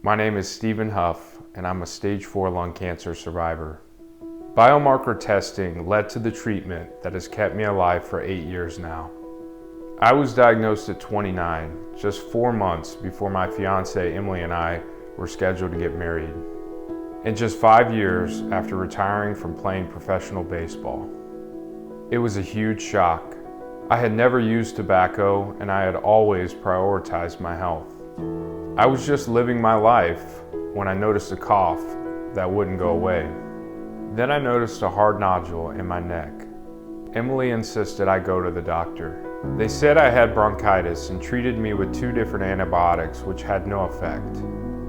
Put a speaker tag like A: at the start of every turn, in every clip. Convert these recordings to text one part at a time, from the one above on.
A: My name is Stephen Huff, and I'm a stage 4 lung cancer survivor. Biomarker testing led to the treatment that has kept me alive for 8 years now. I was diagnosed at 29, just 4 months before my fiancée Emily and I were scheduled to get married, and just 5 years after retiring from playing professional baseball. It was a huge shock. I had never used tobacco, and I had always prioritized my health. I was just living my life when I noticed a cough that wouldn't go away. Then I noticed a hard nodule in my neck. Emily insisted I go to the doctor. They said I had bronchitis and treated me with 2 different antibiotics, which had no effect.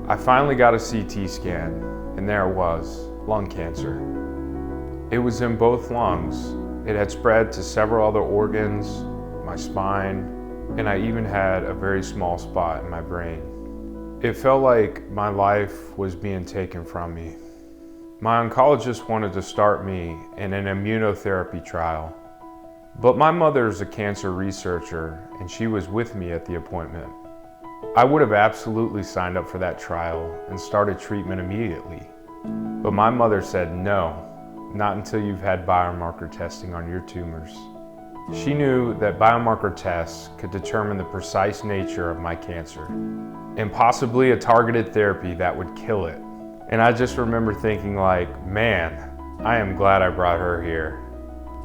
A: I finally got a CT scan, and there it was, lung cancer. It was in both lungs. It had spread to several other organs, my spine, and I even had a very small spot in my brain. It felt like my life was being taken from me. My oncologist wanted to start me in an immunotherapy trial, but my mother is a cancer researcher and she was with me at the appointment. I would have absolutely signed up for that trial and started treatment immediately, but my mother said no, not until you've had biomarker testing on your tumors. She knew that biomarker tests could determine the precise nature of my cancer and possibly a targeted therapy that would kill it. And I just remember thinking like, man, I am glad I brought her here.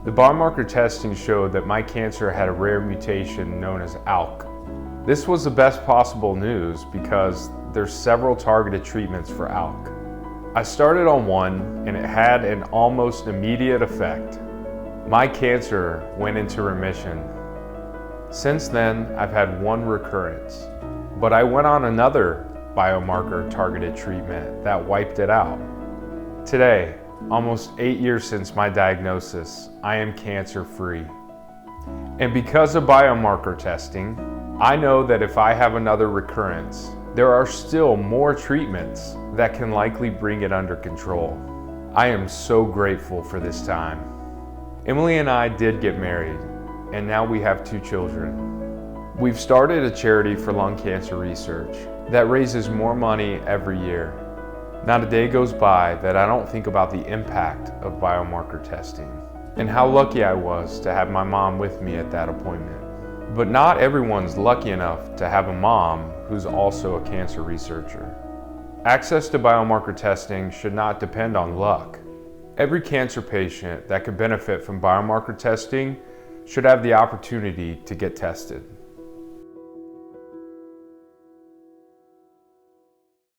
A: The biomarker testing showed that my cancer had a rare mutation known as ALK. This was the best possible news because there's several targeted treatments for ALK. I started on one and it had an almost immediate effect. My cancer went into remission. Since then, I've had 1 recurrence, but I went on another biomarker targeted treatment that wiped it out. Today, almost 8 years since my diagnosis, I am cancer free. And because of biomarker testing, I know that if I have another recurrence, there are still more treatments that can likely bring it under control. I am so grateful for this time. Emily and I did get married, and now we have 2 children. We've started a charity for lung cancer research that raises more money every year. Not a day goes by that I don't think about the impact of biomarker testing and how lucky I was to have my mom with me at that appointment. But not everyone's lucky enough to have a mom who's also a cancer researcher. Access to biomarker testing should not depend on luck. Every cancer patient that could benefit from biomarker testing should have the opportunity to get tested.